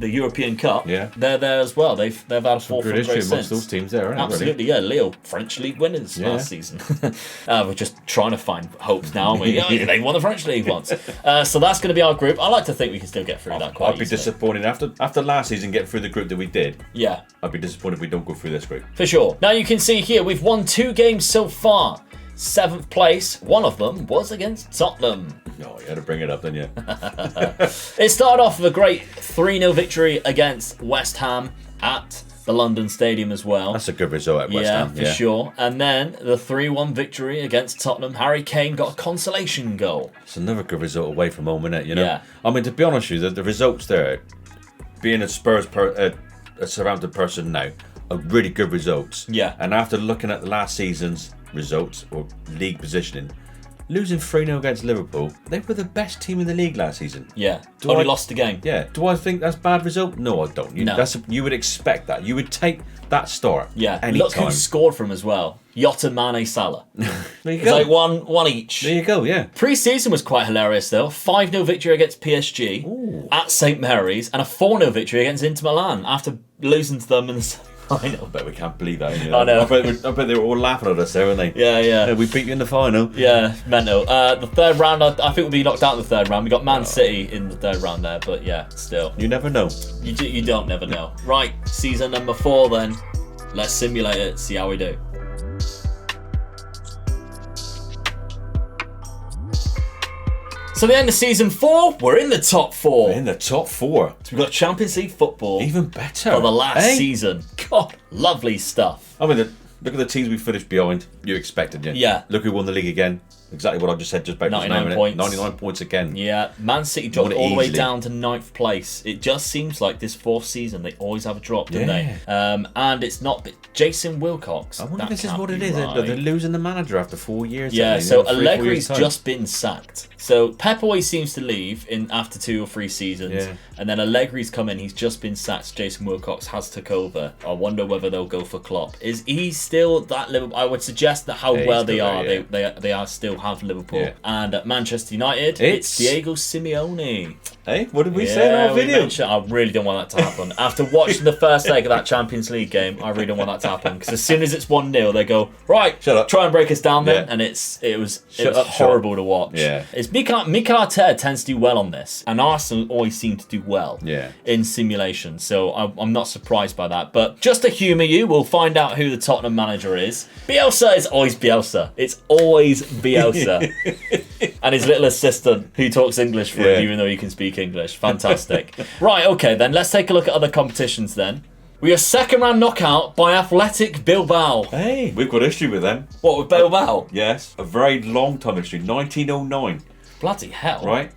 European Cup. Yeah. They're there as well. They've had a fourth Good race history since. amongst those teams there, isn't it? Absolutely, yeah. Lille, French League winners last season. We're just trying to find hopes now. They won the French League once. So that's going to be our group. I like to think we can still get through that quite I'd be easily. disappointed after last season getting through the group that we did. Yeah, I'd be disappointed if we don't go through this group. for sure. Now you can see here we've won 2 games so far. 7th place. One of them was against Tottenham. No, you had to bring it up, didn't you? It started off with a great 3-0 victory against West Ham at the London Stadium as well. That's a good result at West Ham. For sure. And then the 3-1 victory against Tottenham. Harry Kane got a consolation goal. It's another good result away from home, isn't it? You know? Yeah. I mean, to be honest with you, the results there, being a a Southampton person now, are really good results. Yeah. And after looking at the last season's results or league positioning, losing 3-0 against Liverpool, they were the best team in the league last season. Yeah. Only lost the game. Yeah. Do I think that's a bad result? No, I don't. You would expect that. You would take that start. Yeah. Anytime. Look who scored for him as well. Jota, Mane, Salah. There you It's go. like one each. There you go, yeah. Pre-season was quite hilarious though. 5-0 victory against PSG at St Mary's and a 4-0 victory against Inter Milan after losing to them in the final. I bet we can't believe that. I know. I bet they were all laughing at us there, weren't they? Yeah. We beat you in the final. Yeah, mental. The third round, I think we'll be knocked out in the third round. We got Man City in the third round there, but yeah, still. You never know. You don't never know. Right, season number 4 then. Let's simulate it, see how we do. So the end of season 4, we're in the top 4. We're in the top 4. So we've got Champions League football Even better. for the last season. God, lovely stuff. I mean, look at the teams we finished behind. You expected, yeah? Yeah. Look who won the league again. Exactly what I just said just about 99 points. 99 points again. Yeah, Man City dropped Won it all the way easily. down to 9th place. It just seems like this 4th season, they always have a drop, don't they? Yeah. And it's not Jason Wilcox. I wonder that if this is can't what it be is. right. They're losing the manager after 4 years. Yeah, haven't they? so 3-4 years' Allegri's time. just been sacked. So Pep always seems to leave after 2 or 3 seasons, Yeah. and then Allegri's come in. He's just been sacked. Jason Wilcox has took over. I wonder whether they'll go for Klopp. Is he still that Liverpool? I would suggest that how Yeah, well he's they still are. there, They are still have Liverpool. Yeah. And at Manchester United, It's Diego Simeone. Hey, what did we say in our we video? mentioned- I really don't want that to happen. After watching the first leg of that Champions League game, I really don't want that to happen because as soon as it's 1-0, they go right. Shut up. Try and break us down then, Yeah. and it was Shut up. horrible to watch. Yeah. It's Mikel Arteta tends to do well on this, and Arsenal always seem to do well. Yeah. In simulation, so I'm not surprised by that. But just to humour you, we'll find out who the Tottenham manager is. Bielsa is always Bielsa. It's always Bielsa. And his little assistant who talks English for him, even though he can speak English. Fantastic. Right, okay, then let's take a look at other competitions then. We are second round knockout by Athletic Bilbao. Hey, we've got history with them. What, with Bilbao? Yes, a very long time history. 1909. Bloody hell. Right,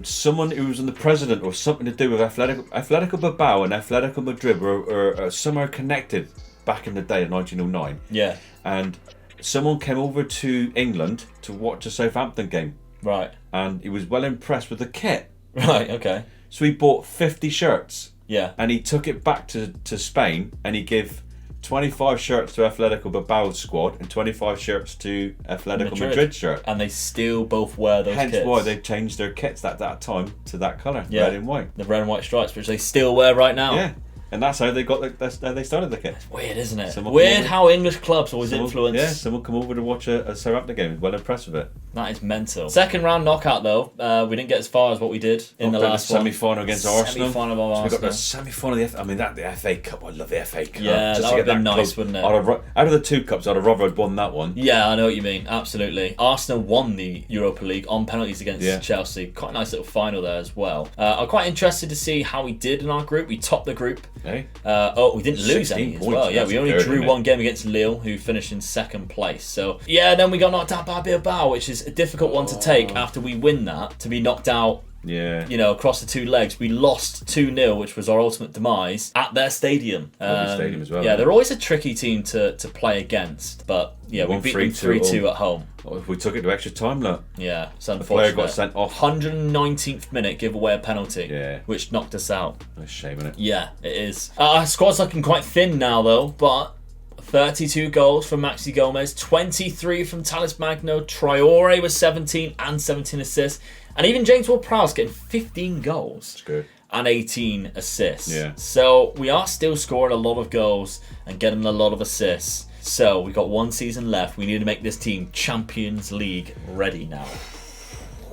someone who was on the president or something to do with Atletico Bilbao and Atletico Madrid were somehow connected back in the day of 1909. Yeah. And someone came over to England to watch a Southampton game, Right. and he was well impressed with the kit. Right, okay. So he bought 50 shirts, Yeah. and he took it back to Spain, and he gave 25 shirts to Atletico Bilbao's squad and 25 shirts to Atletico Madrid shirt. And they still both wear those Hence kits. why they changed their kits at that time to that colour, Yeah. red and white. The red and white stripes, which they still wear right now. Yeah. And that's how they got. That's how they started the kit. Weird, isn't it? Weird how English clubs always influence. Yeah, someone come over to watch a Southampton game. Well impressed with it. That is mental. Second round knockout though, we didn't get as far as what we did in the last one. Semi-final against Arsenal. Semi-final of Arsenal. So we got the semi-final of the the FA Cup. I love the FA Cup. Yeah, that would have been nice, wouldn't it? Out of the 2 cups, I'd have rather won that one. Yeah, I know what you mean. Absolutely. Arsenal won the Europa League on penalties against Chelsea. Quite a nice little final there as well. I'm quite interested to see how we did in our group. We topped the group. Hey. We didn't lose any as well. Yeah, we only drew one game against Lille, who finished in second place. So yeah, then we got knocked out by Bilbao, which is a difficult one to take after we win that, to be knocked out. Yeah, across the 2 legs. We lost 2-0, which was our ultimate demise, at their stadium. Stadium as well. Yeah, they're always a tricky team to play against, but yeah, we beat them 3-2 at home. Oh, if we took it to extra time, look. Yeah, it's unfortunate. The player got sent off. 119th minute, give away a penalty. Yeah. Which knocked us out. That's a shame, isn't it? Yeah, it is. Our squad's looking quite thin now, though, but 32 goals from Maxi Gomez, 23 from Talis Magno, Traore with 17 and 17 assists, and even James Ward-Prowse getting 15 goals. That's good. And 18 assists. Yeah. So we are still scoring a lot of goals and getting a lot of assists. So we've got 1 season left. We need to make this team Champions League ready now.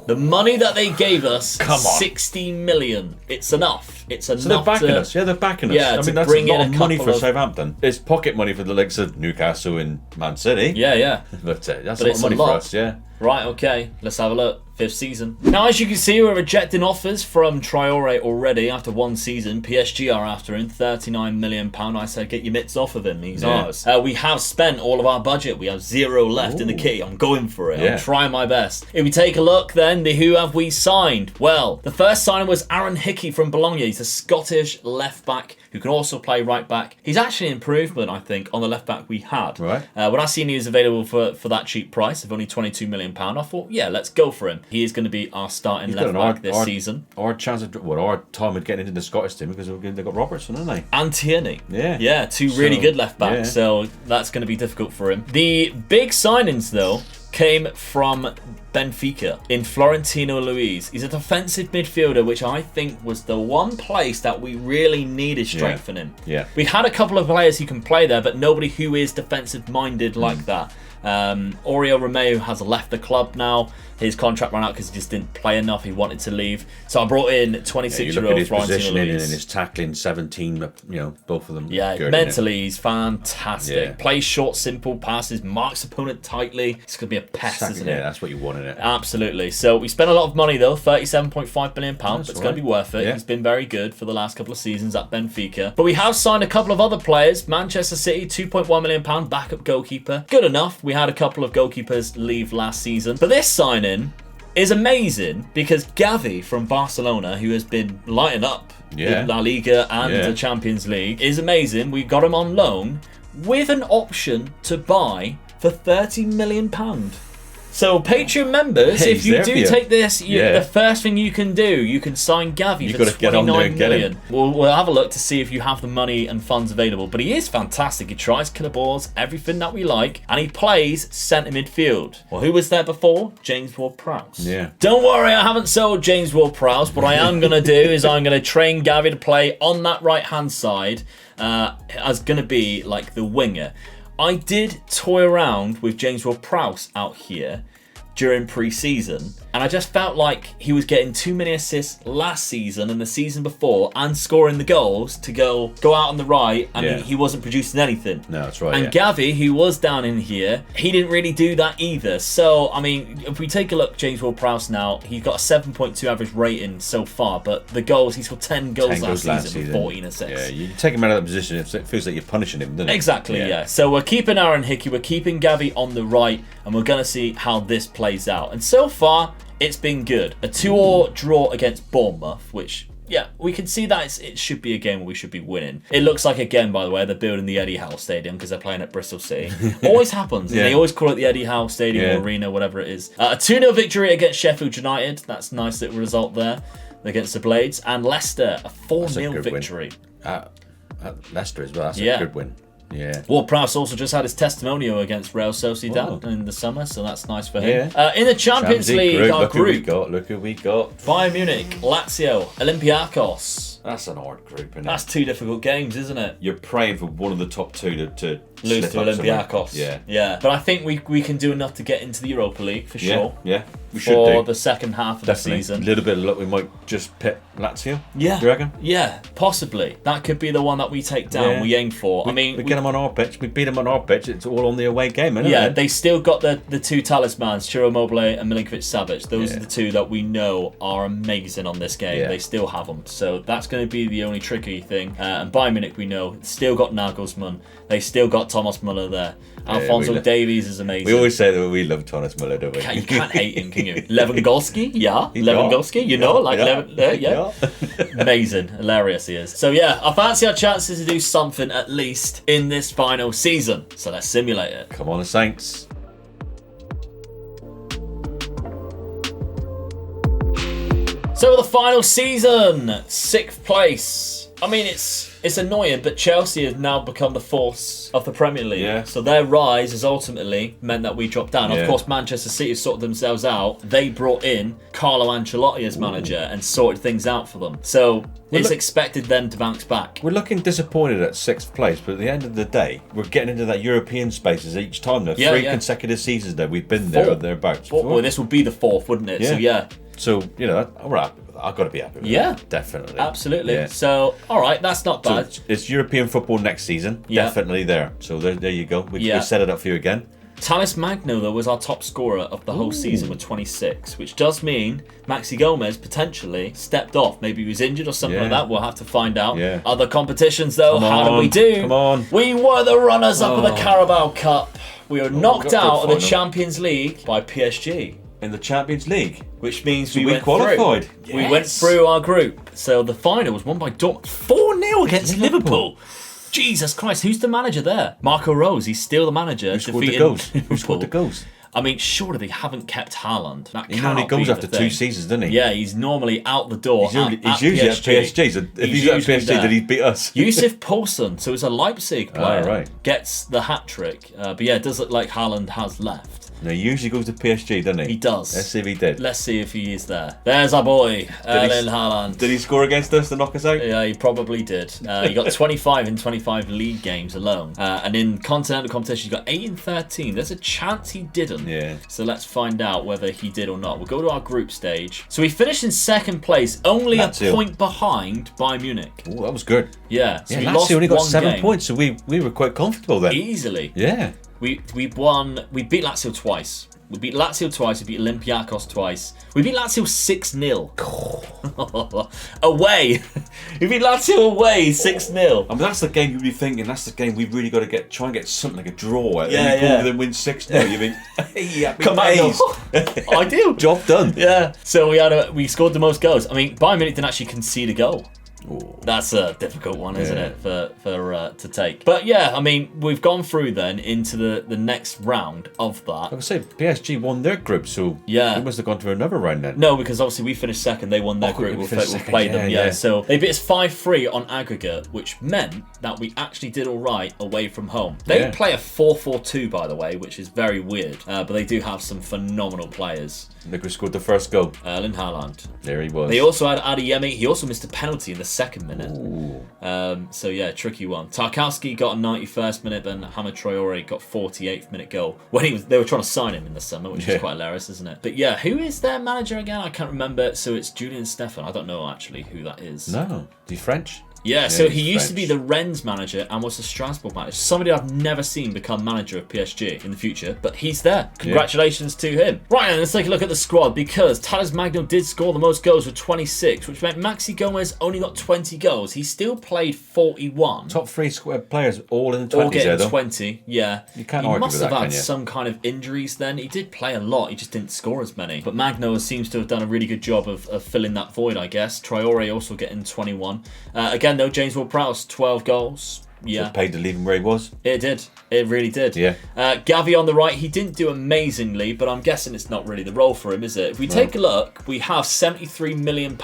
The money that they gave us, 60 million. It's enough. It's enough. So they're backing us. Yeah, they're backing us. Yeah, I mean, that's a lot of money for Southampton. It's pocket money for the likes of Newcastle and Man City. Yeah. But that's a lot of money for us, yeah. Right, okay. Let's have a look. 5th season. Now, as you can see, we're rejecting offers from Traore already after 1 season. PSG are after him, £39 million. I said, get your mitts off of him. He's ours. We have spent all of our budget. We have 0 left in the kitty. I'm going for it. I'm trying my best. If we take a look then, who have we signed? Well, the first signing was Aaron Hickey from Bologna. He's a Scottish left back who can also play right back. He's actually an improvement, I think, on the left back we had. Right. When I seen he was available for that cheap price of only £22 million, I thought, yeah, let's go for him. He is going to be our starting left back this season. Our chance of our time of getting into the Scottish team, because they've got Robertson, haven't they? And Tierney. Yeah. 2 really good left backs. So that's going to be difficult for him. The big signings though came from Benfica in Florentino Luis. He's a defensive midfielder, which I think was the one place that we really needed strengthening. Yeah. We had a couple of players who can play there, but nobody who is defensive minded like that. Oriol Romeu has left the club now. His contract ran out because he just didn't play enough. He wanted to leave. So I brought in 26-year-old Florentino Luis. And his tackling, 17, both of them. Yeah, mentally he's fantastic. Yeah. Plays short, simple passes, marks opponent tightly. It's going to be a pest, isn't it? Yeah, that's what you want in it. Absolutely. So we spent a lot of money though, £37.5 million, but it's going to be worth it. Yeah. He's been very good for the last couple of seasons at Benfica. But we have signed a couple of other players. Manchester City, £2.1 million, backup goalkeeper. Good enough. We had a couple of goalkeepers leave last season. But this signing is amazing because Gavi from Barcelona, who has been lighting up in La Liga and the Champions League, is amazing. We got him on loan with an option to buy for £30 million. So Patreon members, if you do take this, the first thing you can do, you can sign Gavi for £29 million. We'll have a look to see if you have the money and funds available. But he is fantastic. He tries killer balls, everything that we like, and he plays centre midfield. Well, who was there before? James Ward-Prowse. Yeah. Don't worry, I haven't sold James Ward-Prowse. What I am going to do is I'm going to train Gavi to play on that right-hand side as going to be like the winger. I did toy around with James Ward-Prowse out here during pre-season, and I just felt like he was getting too many assists last season and the season before and scoring the goals to go out on the right, and he wasn't producing anything. No, that's right. And Gavi, who was down in here, he didn't really do that either. So, I mean, if we take a look, James Ward-Prowse now, he's got a 7.2 average rating so far, but the goals, he's got 10 goals last season with 14 assists. Yeah, you take him out of that position, it feels like you're punishing him, doesn't it? Exactly, yeah. So we're keeping Aaron Hickey, we're keeping Gavi on the right, and we're going to see how this plays out. And so far, it's been good. A 2-2 draw against Bournemouth, which, yeah, we can see that it should be a game where we should be winning. It looks like, again, by the way, they're building the Eddie Howe Stadium because they're playing at Bristol City. Always happens. And they always call it the Eddie Howe Stadium or Arena, whatever it is. A 2-0 victory against Sheffield United. That's a nice little result there against the Blades. And Leicester, a 4-0 victory. Leicester as well. That's a good win. Yeah. Ward-Prowse also just had his testimonial against Real Sociedad in the summer, so that's nice for him. In the Champions League, our group, look who we got. Bayern Munich, Lazio, Olympiacos, That's an hard group, isn't it? That's 2 difficult games, isn't it? You're praying for one of the top 2 to lose to Olympiacos. Somewhere. Yeah. But I think we can do enough to get into the Europa League for sure. Yeah. We should for do. the second half of Definitely. the season. A little bit of luck, we might just pit Lazio. Yeah. You reckon? Yeah, possibly. That could be the one that we take down, Yeah. we aim for. We get them on our pitch, we beat them on our pitch, it's all on the away game, isn't it? Yeah, they still got the 2 talismans, Ciro Immobile and Milinkovic-Savic. Those are the 2 that we know are amazing on this game. Yeah. They still have them. So that's going to be the only tricky thing. And Bayern Munich, we know, still got Nagelsmann. They still got Thomas Muller there. Alphonso Davies is amazing. We always say that we love Thomas Muller, don't we? You can't hate him, can you? Lewandowski, yeah. Lewandowski, you know, like yeah. Amazing, hilarious he is. So yeah, I fancy our chances to do something at least in this final season. So let's simulate it. Come on, the Saints. So the final season, 6th place. I mean, it's annoying, but Chelsea have now become the force of the Premier League. Yeah. So their rise has ultimately meant that we dropped down. Yeah. Of course, Manchester City sorted themselves out. They brought in Carlo Ancelotti as manager and sorted things out for them. So it's expected them to bounce back. We're looking disappointed at 6th place, but at the end of the day, we're getting into that European spaces each time. There, 3 consecutive seasons there, we've been there or thereabouts. Well, this will be the 4th, wouldn't it? Yeah. So So, you know, we're happy with that. I've got to be happy with that. Definitely. Absolutely. Yeah. So, all right, that's not bad. So it's European football next season. Yeah. Definitely there. So there you go. We set it up for you again. Talis Magno, though, was our top scorer of the whole season with 26, which does mean Maxi Gomez potentially stepped off. Maybe he was injured or something like that. We'll have to find out. Yeah. Other competitions, though, how did we do? Come on. We were the runners-up of the Carabao Cup. We were knocked out of the Champions League by PSG. In the Champions League. Which means So we we went qualified. through. We went through our group. So the final was won by Dortmund. 4-0 against Liverpool. Jesus Christ, who's the manager there? Marco Rose, he's still the manager. Who scored the goals? Who scored the goals? I mean, surely they haven't kept Haaland. He normally goes after 2 seasons, doesn't he? Yeah, he's normally out the door. He's usually at PSG. So if he's at PSG, then he'd beat us. Yusuf Poulsen, so it's a Leipzig player, right. gets the hat-trick. But yeah, it does look like Haaland has left. No, he usually goes to PSG, doesn't he? He does. Let's see if he did. Let's see if he is there. There's our boy, Erling Haaland. Did he score against us to knock us out? Yeah, he probably did. He got 25 in 25 league games alone. And in continental competition, he got 8 in 13. There's a chance he didn't. Yeah. So let's find out whether he did or not. We'll go to our group stage. So we finished in 2nd place, only a point behind Bayern Munich. Oh, that was good. Yeah. So we Lazio lost only got 1 7 game. points, so we were quite comfortable then. Easily. Yeah. We beat Lazio twice. We beat Lazio twice, we beat Olympiacos twice. We beat Lazio 6-0. Away. We beat Lazio away 6-0. I mean, that's the game you'd be thinking, that's the game we've really got to try and get something like a draw. Yeah, and you go over and win 6-0. You think, hey, happy Come days. on. Ideal. Job done. Yeah. So we scored the most goals. I mean, Bayern Munich didn't actually concede a goal. Ooh. That's a difficult one, isn't it, for to take? But yeah, I mean, we've gone through then into the next round of that. Like I say, PSG won their group, so yeah, we must have gone to another round then. No, because obviously we finished 2nd, they won their group. We'll play them. Yeah, so they beat us 5-3 on aggregate, which meant that we actually did all right away from home. They play a 4-4-2, by the way, which is very weird, but they do have some phenomenal players. Look who scored the first goal. Erling Haaland. There he was. They also had Adeyemi. He also missed a penalty in the 2nd minute. So yeah, tricky one. Tarkowski got a 91st minute, and Hamid Traore got 48th minute goal when they were trying to sign him in the summer, which is quite hilarious, isn't it? But yeah, who is their manager again? I can't remember. So it's Julian Stefan. I don't know actually who that is. No, is he French? Yeah, so he used to be the Rennes manager and was the Strasbourg manager. Somebody I've never seen become manager of PSG in the future, but he's there. Congratulations to him. Right, then let's take a look at the squad, because Talis Magno did score the most goals with 26, which meant Maxi Gomez only got 20 goals. He still played 41. Top 3 players all in the 20s all getting there, though. 20, yeah. You can't argue with that, He must have can had you? some kind of injuries then. He did play a lot, he just didn't score as many. But Magno seems to have done a really good job of filling that void, I guess. Traore also getting 21. Again, though, James Ward-Prowse, 12 goals. Yeah. It paid to leave him where he was. It did. It really did. Yeah. Gavi on the right, he didn't do amazingly, but I'm guessing it's not really the role for him, is it? If we take a look, we have £73 million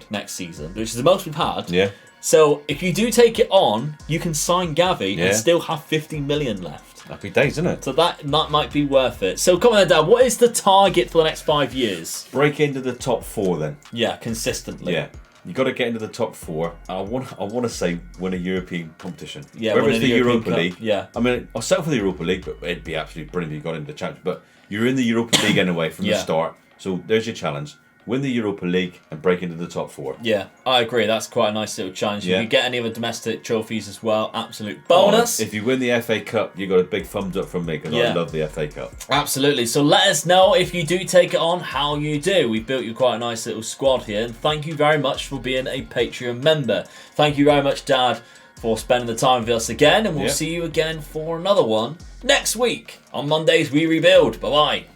next season, which is the most we've had. Yeah. So if you do take it on, you can sign Gavi and still have 50 million left. Happy days, isn't it? So that might be worth it. So come on then, Dad, what is the target for the next 5 years? Break into the top 4 then. Yeah, consistently. Yeah. You got to get into the top 4. I want to say win a European competition. Yeah, whether it's the Europa League. Yeah. I mean, I'll settle for the Europa League, but it'd be absolutely brilliant if you got into the Champions. But you're in the Europa League anyway from the start. So there's your challenge. Win the Europa League and break into the top 4. Yeah, I agree. That's quite a nice little challenge. If you get any other domestic trophies as well, absolute bonus. If you win the FA Cup, you got a big thumbs up from me because I love the FA Cup. Absolutely. So let us know if you do take it on, how you do. We've built you quite a nice little squad here. And thank you very much for being a Patreon member. Thank you very much, Dad, for spending the time with us again. And we'll see you again for another one next week. On Mondays, we rebuild. Bye-bye.